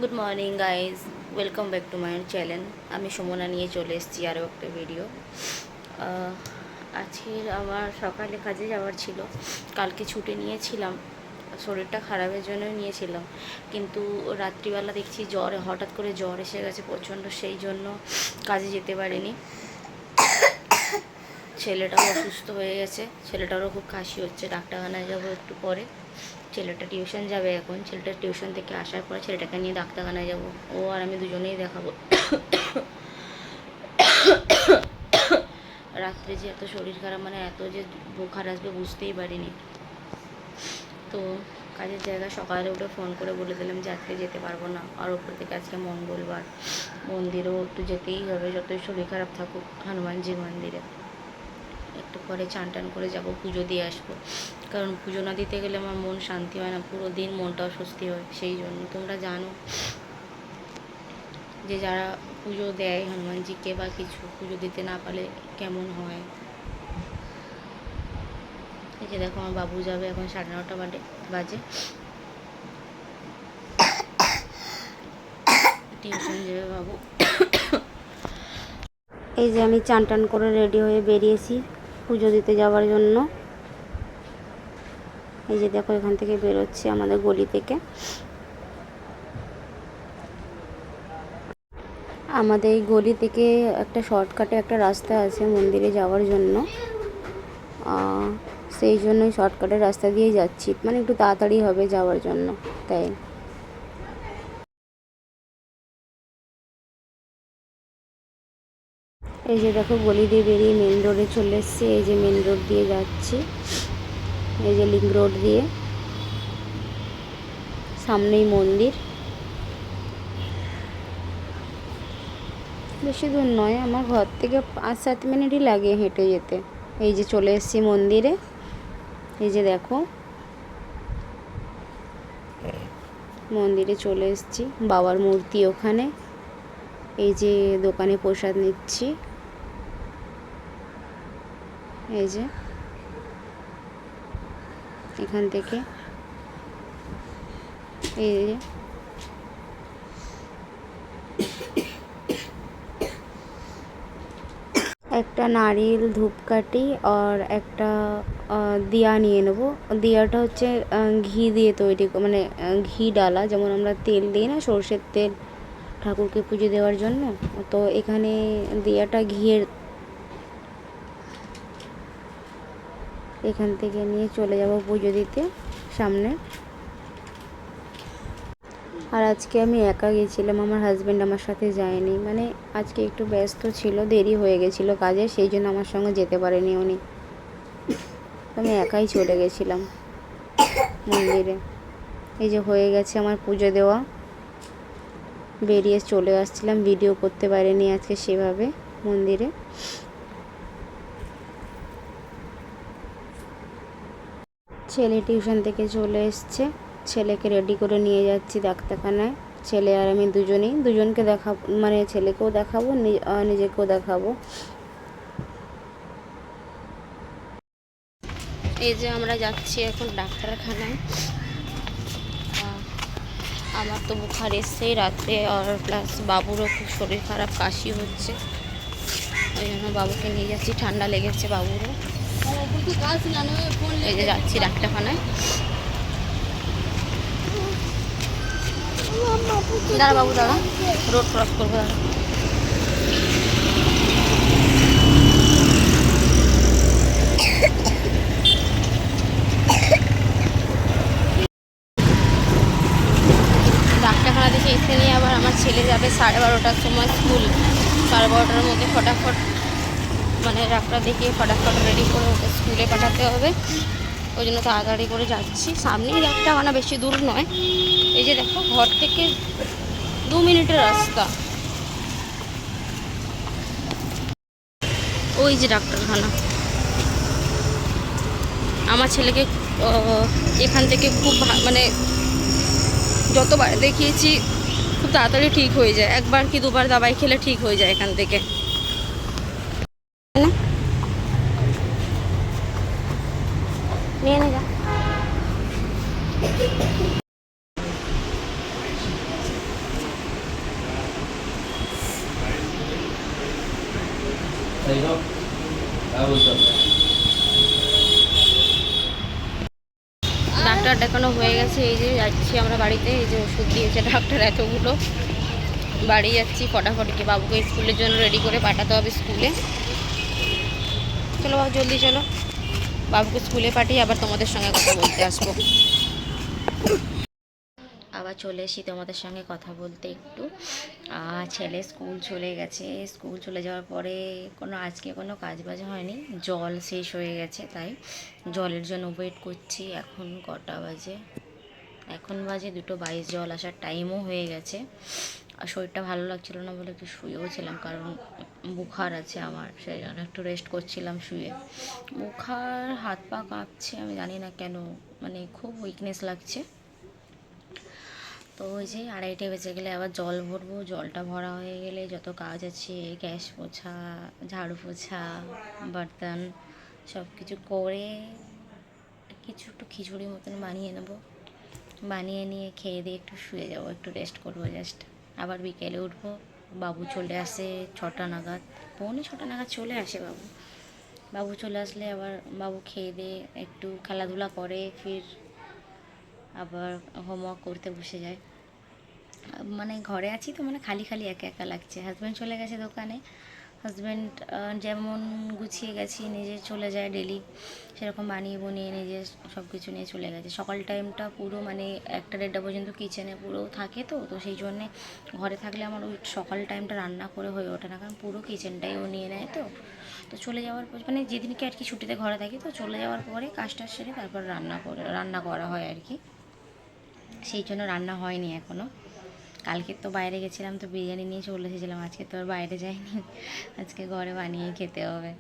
Good morning guys, welcome back to my channel. আমি সুমনা নিয়ে চলে এসেছি আরও একটা ভিডিও। আজকের আমার সকালে কাজে যাওয়ার ছিল, কালকে ছুটি নিয়েছিলাম, শরীরটা খারাপের জন্য নিয়েছিলাম, কিন্তু রাত্রিবেলা দেখছি হঠাৎ করে জ্বর এসে গেছে প্রচণ্ড, সেই জন্য কাজে যেতে পারিনি। ছেলেটাও অসুস্থ হয়ে গেছে, ছেলেটারও খুব কাশি হচ্ছে, ডাক্তারখানায় যাবো একটু পরে। ছেলেটা টিউশন যাবে এখন, ছেলেটা টিউশন থেকে আসার পরে ছেলেটাকে নিয়ে ডাক্তারখানায় যাব, ও আর আমি দুজনেই দেখাবো। রাত্রে যে এত শরীর খারাপ, মানে এত যে বোখার আসবে বুঝতেই পারিনি। তো কাজের জায়গায় সকালে উঠে ফোন করে বলে দিলাম যে আজকে যেতে পারবো না, আর ওপর থেকে আজকে মঙ্গলবার, মন্দিরেও একটু যেতেই হবে, যতই শরীর খারাপ থাকুক, হনুমানজির মন্দিরে একটু পরে চান টান করে যাব, পুজো দিয়ে আসবো। কারণ পুজো না দিতে গেলে আমার মন শান্তি হয় না, পুরো দিন মনটাও স্বস্তি হয়। সেই জন্য তোমরা জানো যে যারা পুজো দেয় হনুমানজিকে বা কিছু, পুজো দিতে না পারলে কেমন হয়। এই যে দেখো আমার বাবু যাবে এখন, 9:30 বাজে, টিউশন যাবে বাবু। এই যে আমি চান টান করে রেডি হয়ে বেরিয়েছি পুজো দিতে যাওয়ার জন্য। এই যে দেখো এখান থেকে বেরোচ্ছে আমাদের গলি থেকে। আমাদের এই গলি থেকে একটা শর্টকাটে একটা রাস্তা আছে মন্দিরে যাওয়ার জন্য, সেই জন্যই শর্টকাটের রাস্তা দিয়েই যাচ্ছি, মানে একটু তাড়াতাড়ি হবে যাওয়ার জন্য, তাই। এই যে দেখো গলি দিয়ে বেরিয়ে মেন রোডে চলে এসেছি, এই যে মেন রোড দিয়ে যাচ্ছি, এই যে লিঙ্ক রোড দিয়ে, সামনেই মন্দির। বেশি দূর নয়, আমার ঘর থেকে 5-7 মিনিটই লাগে হেঁটে যেতে। এই যে চলে এসেছি মন্দিরে, এই যে দেখো মন্দিরে চলে এসেছি, বাবার মূর্তি ওখানে। এই যে দোকানে প্রসাদ নিচ্ছি, এই যে এখান থেকে, এই যে একটা নারিয়েল ধূপকাঠি আর একটা দিয়া নিয়ে নেবো। দিয়াটা হচ্ছে ঘি দিয়ে তৈরি, মানে ঘি ডালা, যেমন আমরা তেল দিই না, সর্ষের তেল ঠাকুরকে পুজো দেওয়ার জন্য, তো এখানে দিয়াটা ঘিয়ের। এখান থেকে নিয়ে চলে যাব পুজো দিতে সামনে। আর আজকে আমি একা গেছিলাম, আমার হাজব্যান্ড আমার সাথে যায়নি, মানে আজকে একটু ব্যস্ত ছিল, দেরি হয়ে গেছিলো কাজে, সেই জন্য আমার সঙ্গে যেতে পারেনি উনি। আমি একাই চলে গেছিলাম মন্দিরে। এই যে হয়ে গেছে আমার পুজো দেওয়া, বেরিয়ে চলে আসছিলাম, ভিডিও করতে পারিনি আজকে সেভাবে মন্দিরে। ছেলে টিউশন থেকে চলে এসছে, ছেলেকে রেডি করে নিয়ে যাচ্ছি ডাক্তারখানায়। ছেলে আর আমি দুজনকে দেখাবো, মানে ছেলেকেও দেখাবো, নিজেকেও দেখাবো। এই যে আমরা যাচ্ছি এখন ডাক্তারখানায়। আমার তো বুখার এসছেই রাত্রে, আর প্লাস বাবুরও খুব শরীর খারাপ, কাশি হচ্ছে, ওই জন্য বাবুকে নিয়ে যাচ্ছি, ঠান্ডা লেগেছে বাবুরও। এই যে যাচ্ছি ডাক্তারখানায়। দাঁড়া বাবু দাঁড়া, রোড ক্রস করবো, দাঁড়া। ডাক্তারখানা থেকে এসে নিয়ে আবার আমার ছেলে যাবে 12:30টার সময় স্কুল। 12:30টার মধ্যে ফটাফট, মানে ডাক্তার দেখিয়ে ফটাফট রেডি করে ওকে স্কুলে পাঠাতে হবে, ওই জন্য তাড়াতাড়ি করে যাচ্ছি। সামনেই ডাক্তারখানা, বেশি দূর নয়, এই যে দেখো ঘর থেকে 2 মিনিটের রাস্তা। ওই যে ডাক্তারখানা। আমার ছেলেকে এখান থেকে খুব মানে যতবার দেখিয়েছি খুব তাড়াতাড়ি ঠিক হয়ে যায়, একবার কি দুবার দাবাই খেলে ঠিক হয়ে যায় এখান থেকে। নিয়ে নে যা। ডাক্তার দেখানো হয়ে গেছে, এই যে যাচ্ছি আমরা বাড়িতে। এই যে ওষুধ দিয়েছে ডাক্তার এতগুলো, বাড়ি যাচ্ছি ফটাফটকে। বাবুকে স্কুলের জন্য রেডি করে পাঠাতে হবে স্কুলে। চলো বাবু জলদি চলো, বাবুকে স্কুলে পাঠিয়ে আবার তোমাদের সঙ্গে কথা বলতে আসবো। আবার চলে এসি তোমাদের সঙ্গে কথা বলতে একটু। ছেলে স্কুল চলে গেছে, স্কুল চলে যাওয়ার পরে আজকে কোনো কাজ বাজ হয়নি, জল শেষ হয়ে গেছে, তাই জলের জন্য ওয়েট করছি। এখন কটা বাজে? এখন বাজে 2:22, জল আসার টাইমও হয়ে গেছে। আর শরীরটা ভালো লাগছিল না বলে একটু শুয়েও ছিলাম, কারণ বুখার আছে আমার, সেই জন্য একটু রেস্ট করছিলাম শুয়ে। বুখার, হাত পা কাঁপছে, আমি জানি না কেন, মানে খুব উইকনেস লাগছে। তো ওই যে 2:30 বেজে গেলে আবার জল ভরবো, জলটা ভরা হয়ে গেলে যত কাজ আছে, গ্যাস পোছা, ঝাড়ু পোছা, বর্তন সব কিছু করে কিছু একটু খিচুড়ি মতন বানিয়ে নেবো, বানিয়ে নিয়ে খেয়ে দিয়ে একটু শুয়ে যাবো, একটু রেস্ট করবো জাস্ট। আবার বিকেলে উঠবো, বাবু চলে আসে 6টা নাগাদ, 6:45 নাগাদ চলে আসে বাবু। বাবু চলে আসলে আবার বাবু খেয়ে দিয়ে একটু খেলাধুলা করে, ফির আবার হোমওয়ার্ক করতে বসে যায়। মানে ঘরে আছি তো, মানে খালি খালি একা একা লাগছে। হাজব্যান্ড চলে গেছে দোকানে, হাজব্যান্ড যেমন গুছিয়ে গেছি নিজে চলে যায় ডেলি, সেরকম বানিয়ে বনিয়ে নিজে সব কিছু নিয়ে চলে গেছে। সকাল টাইমটা পুরো মানে 1টা-1:30 পর্যন্ত কিচেনে পুরো থাকে, তো সেই জন্যে ঘরে থাকলে আমার ওই সকাল টাইমটা রান্না করে হয়ে ওঠে না, কারণ পুরো কিচেনটাই ও নিয়ে নেয়। তো চলে যাওয়ার পর মানে যেদিনকে আর কি ছুটিতে ঘরে থাকি, তো চলে যাওয়ার পরে কাজটা সেরে তারপর রান্না করা হয় আর কি। সেই জন্য রান্না হয়নি এখনও। কালকে তো বাইরে গেছিলাম, তো বিরিয়ানি নিয়ে চলে এসেছিলাম, আজকে তো আর বাইরে যাইনি, আজকে ঘরে বানিয়ে খেতে হবে।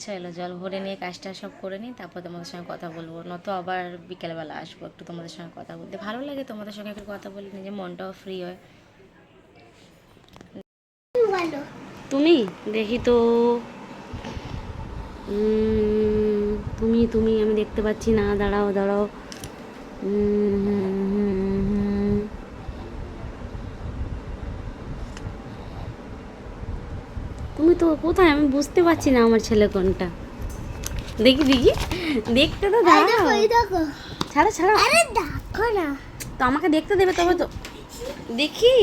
চলো জল ভরে নিয়ে কাজটা সব করে নিই, তারপর তোমাদের সঙ্গে কথা বলবো, নয়তো আবার বিকেলবেলা আসবো একটু তোমাদের সঙ্গে কথা বলতে। ভালো লাগে তোমাদের সঙ্গে একটু কথা বলে, নিজের মনটাও ফ্রি হয়। তুমি দেখি তো, তুমি তুমি আমি দেখতে পাচ্ছি না, দাঁড়াও দাঁড়াও। তুমি তো কোথায়, আমি বুঝতে পারছি না আমার ছেলে কোনটা। দেখি দেখি, দেখতে তো দাও, ছাড়ো ছাড়ো, আরে দেখো না তো, আমাকে দেখতে দেবে তবে তো। দেখি,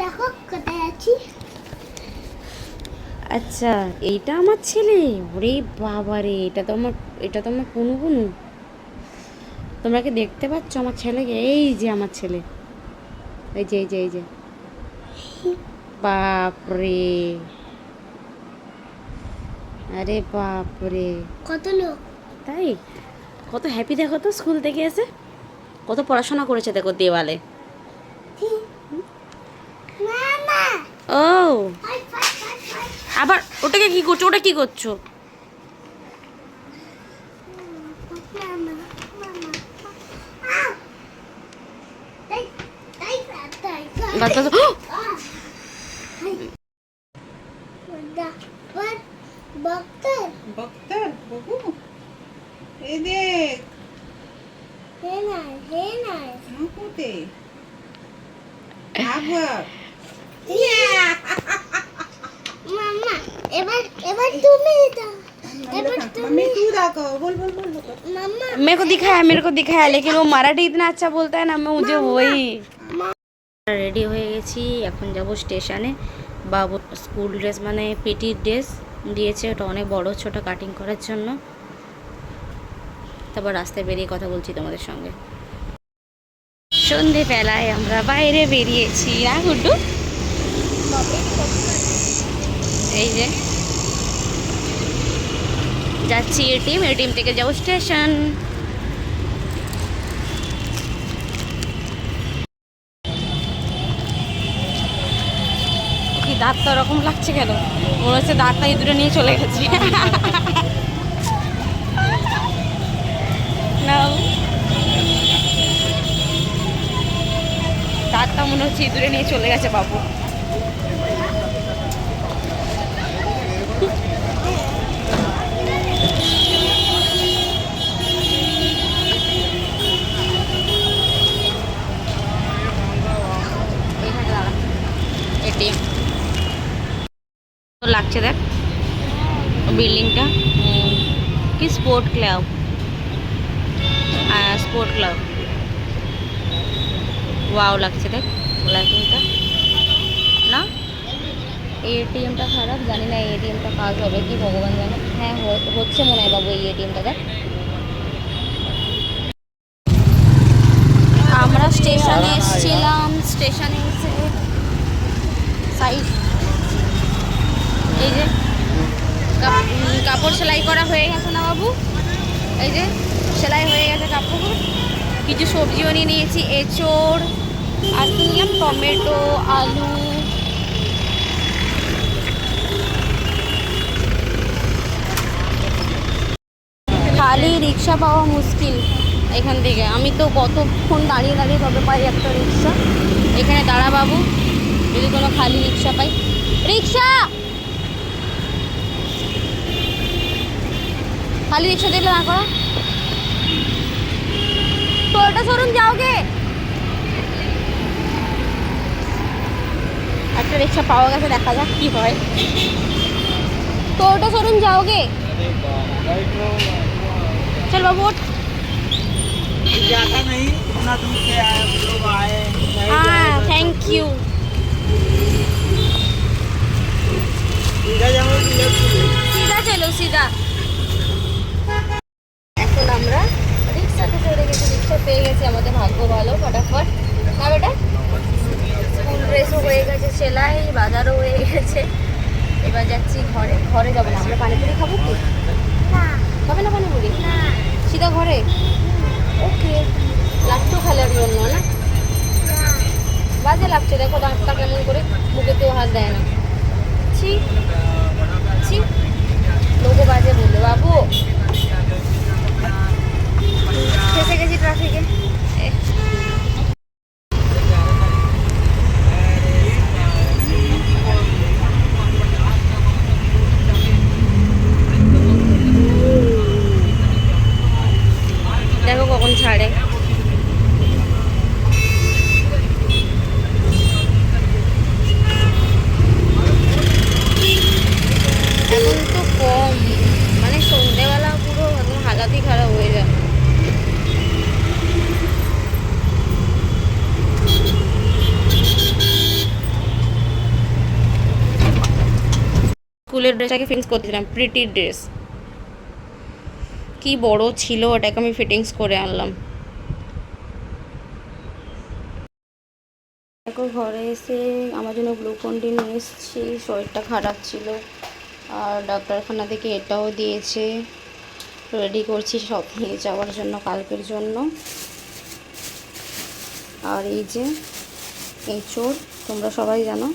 দেখো কোথায় আছি। আচ্ছা, এইটা আমার ছেলে। ওরে বাবা রে, এটা তো আমার পুনু পুনু। তোমরা কি দেখতে পাচ্ছ আমার ছেলেকে? এই যে আমার ছেলে, এই যে এই যে এই যে, বাপরে, আরে বাপরে, কত লোক, তাই কত হ্যাপি দেখো তো, স্কুল থেকে এসে কত পড়াশোনা করেছে দেখো দেওয়ালে। ও আবার ওটাকে কি করছো, ওটা কি করছো? বক্তর বাবু, এই দেখ মুকুটে মাম্মা, এবার তুমি দাও, मम्मी तू दाखव, बोल बोल बोल माम्मा। मेरे को दिखाया लेकिन वो मराठी इतना अच्छा बोलता है ना, मैं मुझे वही। রেডি হয়ে গেছি, এখন যাব স্টেশনে। বাবু স্কুল ড্রেস মানে পিটি ড্রেস দিয়েছে, ওটা অনেক বড় ছোট কাটিং করার জন্য। তারপর রাস্তায় বেরিয়ে কথা বলছি তোমাদের সঙ্গে। সন্ধেবেলায় আমরা বাইরে বেরিয়েছি না গুড্ডু? এই যে যাচ্ছি এটিএম থেকে যাবো স্টেশন। কি দাঁতটা ওরকম লাগছে কেন? মনে হচ্ছে দাঁতটা ইঁদুরে নিয়ে চলে গেছে। দাঁতটা মনে হচ্ছে ইঁদুরে নিয়ে চলে গেছে বাবু। Sport club, sport club. Wow লাগছে দেখ লাইটিংটা না। এই এটিএমটা খারাপ, জানি না এই এটিএমটা কাজ হবে কি ভগবান জানে। হ্যাঁ হচ্ছে মনে হয় বাবু এই এটিএমটা দেখ। আমরা স্টেশনে এসেছিলাম, স্টেশনে এসে সাইড এই যে কাপড় সেলাই করা হয়ে গেছে না বাবু, এই যে সেলাই হয়ে গেছে কাপড়। কিছু সবজিও নিয়ে নিয়েছি, এঁচোড় আর কি নিলাম, টমেটো, আলু। খালি রিক্সা পাওয়া মুশকিল এখান থেকে। আমি তো কতক্ষণ দাঁড়িয়ে দাঁড়িয়ে তবে পাই একটা রিক্সা। এখানে দাঁড়া বাবু, যদি কোনো খালি রিক্সা পাই। রিক্সা, খালি রিক্সা দেখলে না করা टोयोटा शोरूम जाओगे? একটা রিক্সা পাওয়া গেছে, দেখা যাক কি হয়। टोयोटा शोरूम जाओगे? चल बाबू उठ। जाता नहीं इतना दूर से आए लोग आए। हाँ थैंक यू। सीधा जाओ, सीधा चलो सीधा। এখন আমরা রিক্সাতে চড়ে গেছি, রিক্সা পেয়ে গেছি, আমাদের ভাগ্য ভালো। ফটাফট না বেটা, স্কুল ড্রেসও হয়ে গেছে সেলাই, বাজারও হয়ে গেছে। এবার যাচ্ছি ঘরে। ঘরে যাবো না, আমরা পানিপুরি খাবো কি? খাবে না পানিপুরি? সিধা ঘরে। ওকে, লাট্টু খেলার জন্য না? বাজে লাগছে দেখো, দাঁতটা কেমন করে, মুখে কেউ হাত দেয় না। ছি ছি, লোকে বাজে বলবে বাবু। ফেসে গেছি ট্রাফিকে। দেখো কখন ছাড়ে। এখন তো কম, মানে সন্ধ্যেবেলা পুরো একদম হালাতই খারাপ হয়ে যায়। স্কুলের ড্রেসটাকে ফিটিংস করতেছিলাম, প্রিটি ড্রেস কি বড় ছিল, ওটাকে আমি ফিটিংস করে আনলাম। দেখো ঘরে এসে আমার জন্য গ্লুকন-ডি নিয়ে এসেছি, শরীরটা খারাপ ছিল আর ডাক্তারখানা থেকে এটাও দিয়েছে। রেডি করছি সব নিয়ে যাওয়ার জন্য কালকের জন্য। আর এই যে এঁচোড়, তোমরা সবাই জানো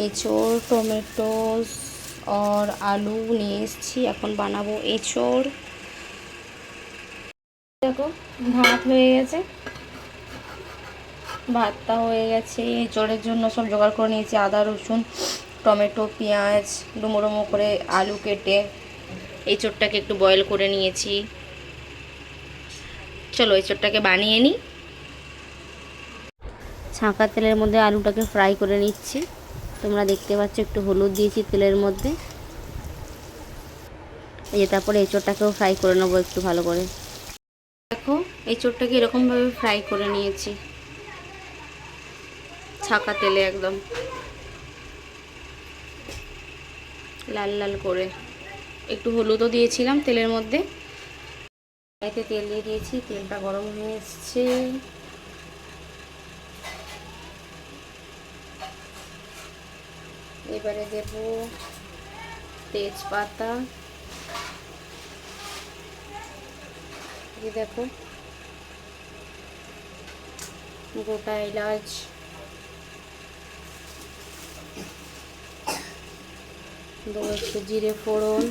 এঁচোড়, টমেটো আর আলু নিয়ে এসেছি, এখন বানাবো এঁচোড়। দেখো ভাত হয়ে গেছে, ভাতটা হয়ে গেছে। এঁচোড়ের জন্য সব জোগাড় করে নিয়েছি, আদা রসুন টমেটো পেঁয়াজ ডুমো ডুমো করে আলু কেটে এঁচোড়টাকে একটু বয়েল করে নিয়েছি। চলো এঁচোড়টাকে বানিয়ে নিই। ছাঁকা তেলের মধ্যে আলুটাকে ফ্রাই করে নিচ্ছি, তোমরা দেখতে পাচ্ছ একটু হলুদ দিয়েছি তেলের মধ্যে। এই যে তারপরে এঁচোড়টাকেও ফ্রাই করে নেবো একটু ভালো করে। দেখো এঁচোড়টাকে এরকমভাবে ফ্রাই করে নিয়েছি ছাঁকা তেলে, একদম লাল লাল করে। একটু হলুদও দিয়েছিলাম তেলের মধ্যে। এতে তেল দিয়ে দিয়েছি, তেলটা গরম হয়ে এসছে। এবারে দেব তেজপাতা, এই দেখো গোটা এলাচ, দেবো একটু জিরে ফোড়ন।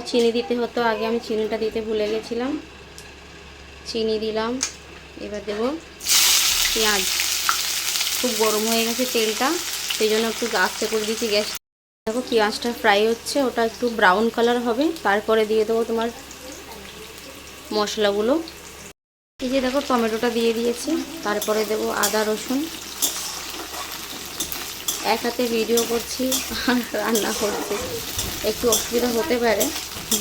চিনি দিতে হতো আগে, আমি চিনিটা দিতে ভুলে গেছিলাম, চিনি দিলাম। এবার দেবো পেঁয়াজ। খুব গরম হয়ে গেছে তেলটা, সেই জন্য একটু আস্তে করে দিয়েছি গ্যাস। দেখো পেঁয়াজটা ফ্রাই হচ্ছে, ওটা একটু ব্রাউন কালার হবে, তারপরে দিয়ে দেবো তোমার মশলাগুলো। এই যে দেখো টমেটোটা দিয়ে দিয়েছি, তারপরে দেবো আদা রসুন, এক হাতে ভিডিও করছি আর রান্না করছি, একটু অসুবিধা হতে পারে,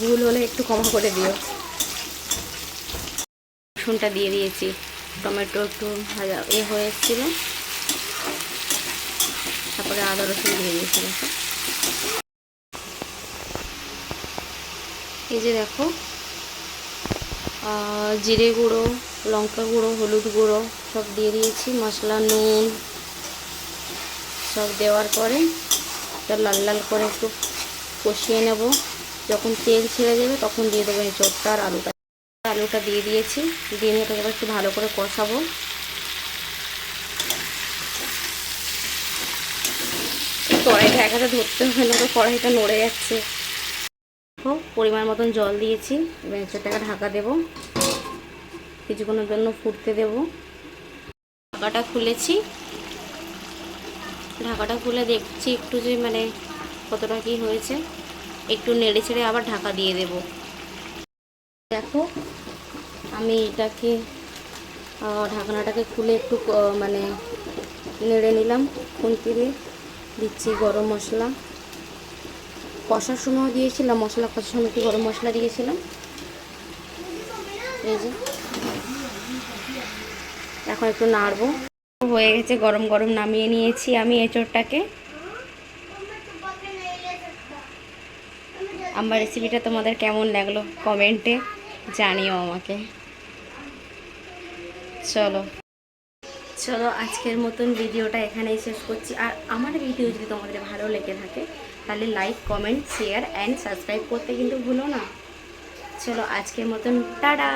ভুল হলে একটু ক্ষমা করে দিও। রসুনটা দিয়ে দিয়েছি, টমেটো একটু ভাজা হয়ে এসেছিলো, তারপরে আদা রসুন দিয়ে দিয়েছিলাম। এই যে দেখো, জিরে গুঁড়ো, লঙ্কা গুঁড়ো, হলুদ গুঁড়ো সব দিয়ে দিয়েছি, মশলা, নুন সব দেওয়ার পরে এটা লাল লাল করে একটু কষিয়ে নেব। যখন তেল ছেড়ে যাবে তখন দিয়ে দেবো এঁচোড়টা আর আলুটা। আলুটা দিয়ে দিয়েছি, দিয়ে নিয়ে এটাকে একটু ভালো করে কষাবো। কড়াইটা একাতে ধরতে হবে না, তো কড়াইটা নড়ে যাচ্ছে। পরিমাণ মতন জল দিয়েছি, এবার এঁচোড়টাকে ঢাকা দেবো, কিছুক্ষণের জন্য ফুটতে দেব। ঢাকাটা খুলেছি, ঢাকাটা খুলে দেখছি একটু যে মানে কতটা কি হয়েছে, একটু নেড়ে ছেড়ে আবার ঢাকা দিয়ে দেব। দেখো আমি এটাকে ঢাকনাটাকে খুলে একটু মানে নেড়ে নিলাম, খুন্তি দিয়ে দিচ্ছি গরম মশলা। কষার সময় দিয়েছিলাম মশলা, কষার সময় একটু গরম মশলা দিয়েছিলাম। এই যে এখন একটু নাড়বো, হয়ে গেছে, গরম গরম নামিয়ে নিয়েছি আমি এঁচোড়টাকে। আমার রেসিপিটা তোমাদের কেমন লাগলো কমেন্টে জানিও আমাকে। চলো চলো আজকের মতন ভিডিওটা এখানেই শেষ করছি। আর আমার ভিডিও যদি তোমাদের ভালো লেগে থাকে তাহলে like, comment, share and subscribe করতে কিন্তু ভুলো না। চলো আজকের মতন টাটা।